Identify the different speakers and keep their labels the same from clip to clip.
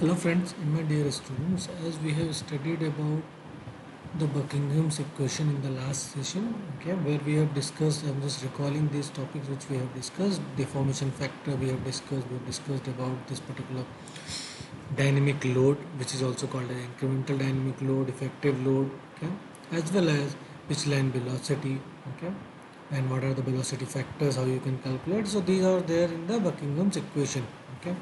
Speaker 1: Hello friends and my dear students, as we have studied about the Buckingham's equation in the last session, okay, where we have discussed, I'm just recalling these topics which we have discussed. Deformation factor we have discussed about this particular dynamic load, which is also called an incremental dynamic load, effective load, okay, as well as pitch line velocity, okay, and what are the velocity factors, how you can calculate. So these are there in the Buckingham's equation, okay,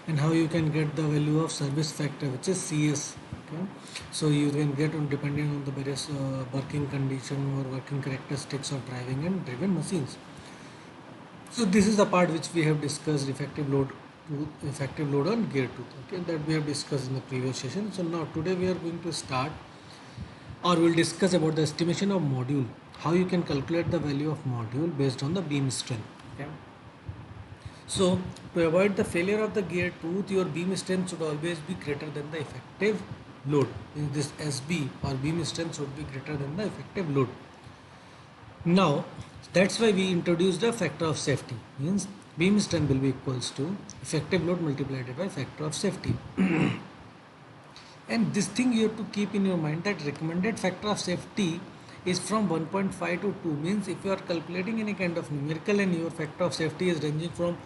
Speaker 1: and how you can get the value of service factor, which is CS, okay. So you can get on depending on the various working condition or working characteristics of driving and driven machines. So this is the part which we have discussed, effective load on gear tooth, okay, that we have discussed in the previous session. So now today we are going to start, or we'll discuss about the estimation of module, how you can calculate the value of module based on the beam strength, okay. So to avoid the failure of the gear tooth, your beam strength should always be greater than the effective load. In this SB or beam strength should be greater than the effective load. Now that's why we introduced a factor of safety, means beam strength will be equals to effective load multiplied by factor of safety. And this thing you have to keep in your mind, that recommended factor of safety is from 1.5 to 2, means if you are calculating any kind of numerical and your factor of safety is ranging from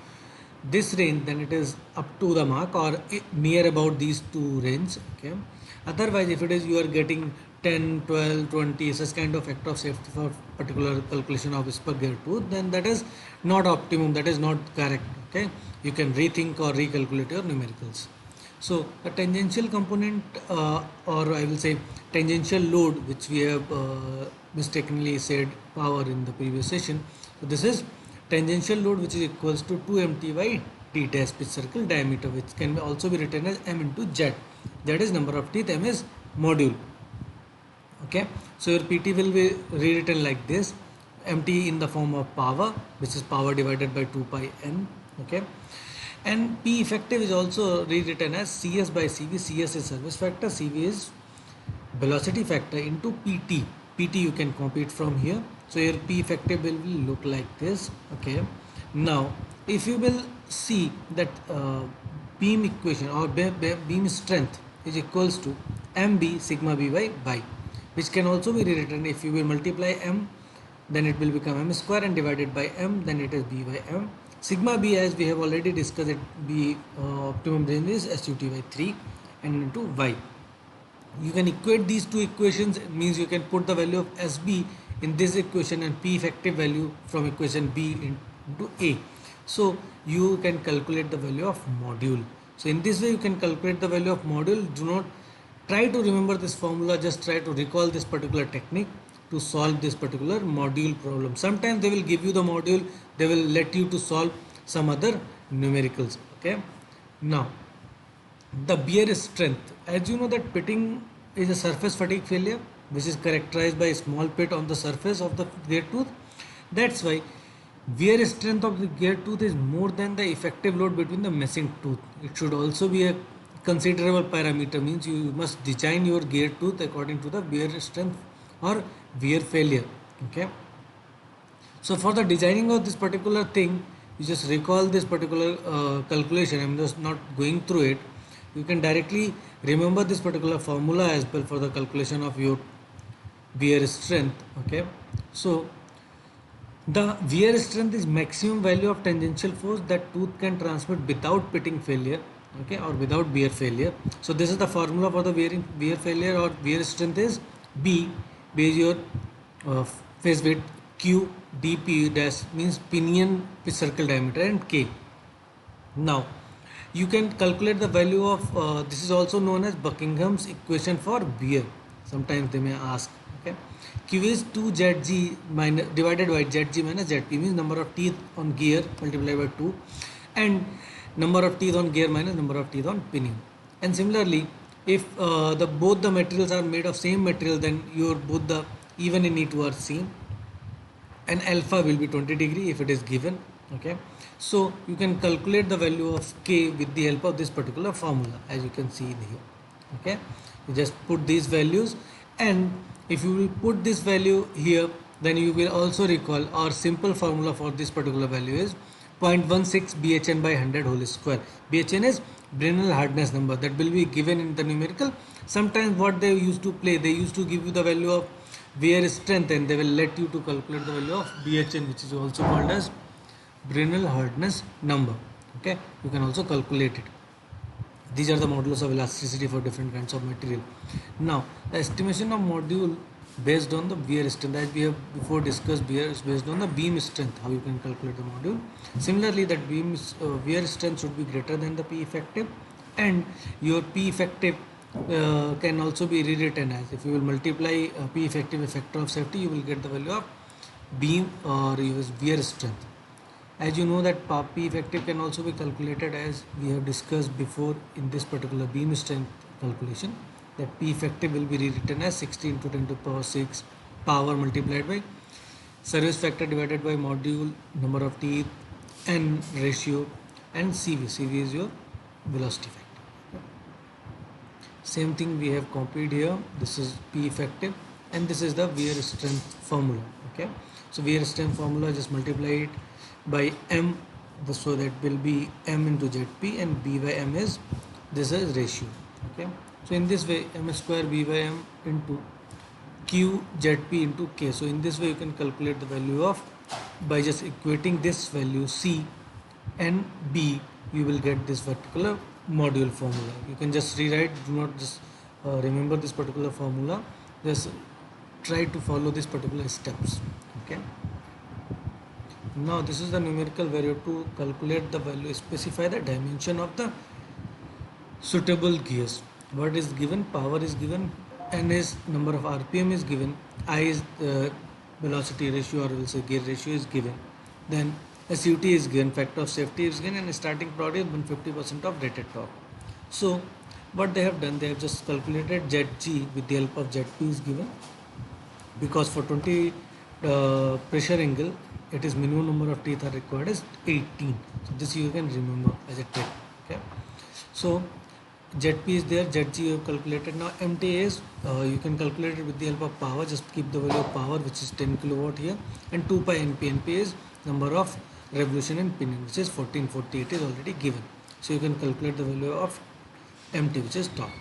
Speaker 1: this range, then it is up to the mark or near about these two range, okay. Otherwise, if it is you are getting 10, 12, 20 such kind of factor of safety for particular calculation of spur gear tooth, then that is not optimum, that is not correct, okay. You can rethink or recalculate your numericals. So a tangential component, or I will say tangential load, which we have mistakenly said power in the previous session. So this is tangential load, which is equals to 2mt by t dash pitch circle diameter, which can also be written as m into z. That is number of teeth, m is module. Okay, so your pt will be rewritten like this: mt in the form of power, which is power divided by 2 pi n. Okay, and P effective is also rewritten as CS by CV. CS is service factor, CV is velocity factor into PT. PT you can copy it from here. So your P effective will look like this. Okay. Now, if you will see that beam equation or beam strength is equals to MB sigma B by pi, which can also be rewritten, if you will multiply M, then it will become M square, and divided by M, then it is B by M. Sigma B, as we have already discussed it, B optimum range is SUT by 3 and into Y. You can equate these two equations, means you can put the value of SB in this equation and P effective value from equation B into A. So you can calculate the value of module. So in this way you can calculate the value of module. Do not try to remember this formula, just try to recall this particular technique to solve this particular module problem. Sometimes they will give you the module, they will let you to solve some other numericals, okay. Now the bear strength, as you know that pitting is a surface fatigue failure which is characterized by a small pit on the surface of the gear tooth. That's why wear strength of the gear tooth is more than the effective load between the meshing tooth. It should also be a considerable parameter, means you must design your gear tooth according to the wear strength or wear failure, okay. So for the designing of this particular thing, you just recall this particular calculation. I'm just not going through it. You can directly remember this particular formula as well for the calculation of your wear strength, okay. So the wear strength is maximum value of tangential force that tooth can transmit without pitting failure, okay, or without wear failure. So this is the formula for the wear failure or wear strength is B is your face width, Q dp dash means pinion pitch circle diameter, and K. Now you can calculate the value of this is also known as Buckingham's equation for wear. Sometimes they may ask, okay. Q is 2Zg minus divided by Zg minus Zp, means number of teeth on gear multiplied by 2, and number of teeth on gear minus number of teeth on pinion. And similarly, if both the materials are made of same material, then your both the even in E2 are same, and alpha will be 20 degree if it is given, okay. So you can calculate the value of K with the help of this particular formula, as you can see here, okay. You just put these values, and if you will put this value here, then you will also recall our simple formula for this particular value is 0.16 BHN by 100 whole square. BHN is Brinell hardness number that will be given in the numerical. Sometimes what they used to play, they used to give you the value of wear strength and they will let you to calculate the value of BHN, which is also called as Brinell hardness number. Okay, you can also calculate it. These are the modulus of elasticity for different kinds of material. Now, the estimation of module based on the wear strength, as we have before discussed, wear is based on the beam strength, how you can calculate the module. Similarly, that wear strength should be greater than the P effective, and your P effective can also be rewritten as, if you will multiply P effective a factor of safety, you will get the value of beam or use wear strength. As you know that P effective can also be calculated as we have discussed before in this particular beam strength calculation, that P effective will be rewritten as 60 into 10 to the power 6 power multiplied by service factor divided by module number of teeth and ratio and CV. CV is your velocity factor. Same thing we have copied here. This is P effective and this is the wear strength formula. Okay, so wear strength formula, just multiply it by M, so that will be M into ZP, and B by M is, this is ratio. Okay, so in this way M square B by M into Q ZP into K. So in this way you can calculate the value of, by just equating this value C and B, you will get this particular module formula. You can just rewrite, do not just remember this particular formula, just try to follow this particular steps. Okay, now this is the numerical where you have to calculate the value, specify the dimension of the suitable gears. What is given? Power is given, N is number of RPM is given, I is velocity ratio, or will say gear ratio is given, then SUT is given, factor of safety is given, and starting prod is 150% of rated torque. So what they have done, they have just calculated ZG with the help of ZP is given, because for 20 pressure angle, it is minimum number of teeth are required is 18. So this you can remember as a tip. Okay, so ZP is there, ZG you have calculated. Now MTA is, you can calculate it with the help of power. Just keep the value of power, which is 10 kilowatt here, and 2 pi NP. NP is number of revolution in pinion, which is 1440. It is already given, so you can calculate the value of MT, which is torque.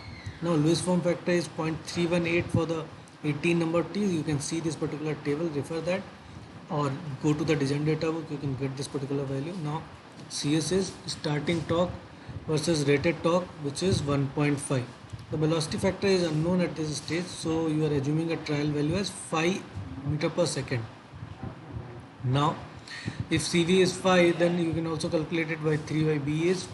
Speaker 1: Now Lewis form factor is 0.318 for the 18 number T. You can see this particular table, refer that, or go to the design data book, you can get this particular value. Now CS is starting torque versus rated torque, which is 1.5. The velocity factor is unknown at this stage, so you are assuming a trial value as 5 meter per second. Now if CV is 5, then you can also calculate it by 3 by B is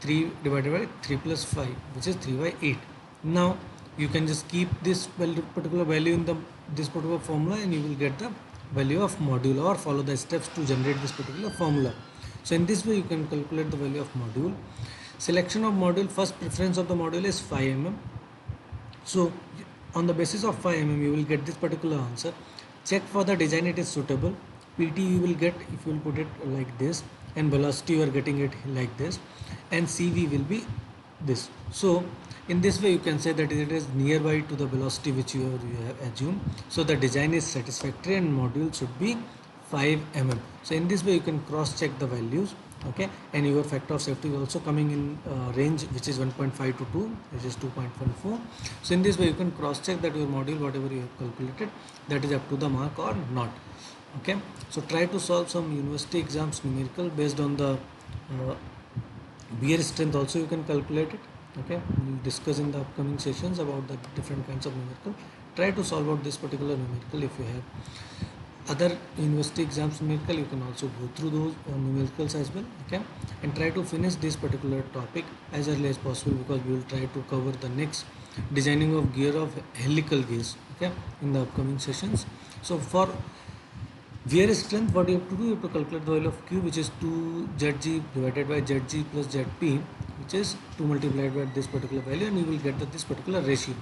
Speaker 1: 3 divided by 3 plus 5, which is 3 by 8. Now you can just keep this particular value in this particular formula, and you will get the value of module, or follow the steps to generate this particular formula. So in this way you can calculate the value of module. Selection of module, first preference of the module is 5 mm. So on the basis of 5 mm you will get this particular answer. Check for the design it is suitable. PT you will get if you will put it like this, and velocity you are getting it like this, and CV will be this. So in this way you can say that it is nearby to the velocity which you have assumed. So the design is satisfactory and module should be 5 mm. So in this way you can cross check the values. Okay, and your factor of safety is also coming in range, which is 1.5 to 2, which is 2.14. So in this way you can cross check that your module, whatever you have calculated, that is up to the mark or not. Okay, so try to solve some university exams numerical based on the wear strength also you can calculate it. Okay, we will discuss in the upcoming sessions about the different kinds of numerical. Try to solve out this particular numerical. If you have other university exams numerical, you can also go through those numericals as well. Okay, and try to finish this particular topic as early as possible, because we will try to cover the next designing of gear of helical gears, okay, in the upcoming sessions. So for wear strength, what you have to do, you have to calculate the value of Q, which is 2 ZG divided by ZG plus ZP, which is 2 multiplied by this particular value, and you will get this particular ratio.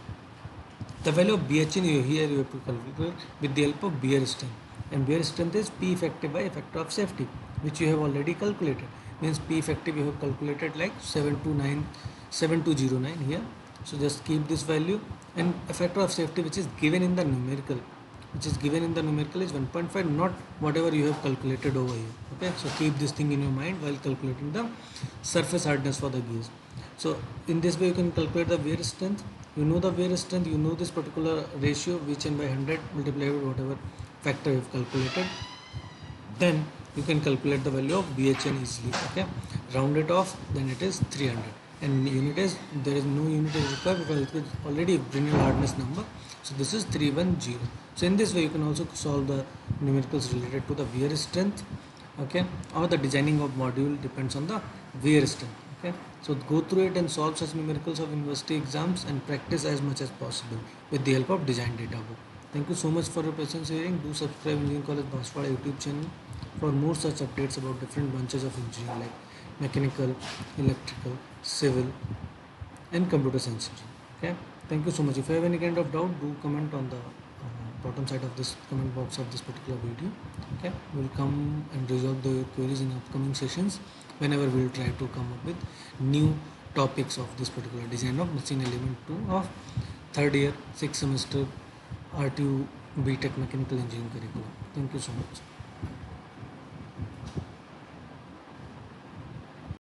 Speaker 1: The value of BHN here you have to calculate with the help of bear strength, and bear strength is P effective by a factor of safety, which you have already calculated. Means P effective you have calculated like 7209 here. So just keep this value, and a factor of safety which is given in the numerical which is given in the numerical is 1.5, not whatever you have calculated over here. Okay, so keep this thing in your mind while calculating the surface hardness for the gears. So in this way you can calculate the wear strength. You know the wear strength, you know this particular ratio, which n by 100 multiplied with whatever factor you have calculated. Then you can calculate the value of BHN easily. Okay, round it off, then it is 300, and unit is, there is no unit is required because it is already Brinell hardness number, so this is 310. So in this way you can also solve the numericals related to the wear strength. Okay, or the designing of module depends on the wear strength. Okay, so go through it and solve such numericals of university exams and practice as much as possible with the help of design data book. Thank you so much for your patience hearing. Do subscribe Engineering College Banswara YouTube channel for more such updates about different branches of engineering like mechanical, electrical, civil, and computer science engineering. Okay, thank you so much. If you have any kind of doubt, do comment on the bottom side of this comment box of this particular video. Okay, we'll come and resolve the queries in upcoming sessions whenever we'll try to come up with new topics of this particular design of machine element 2 of third year 6th semester RTU BTech Mechanical Engineering curriculum. Thank you so much.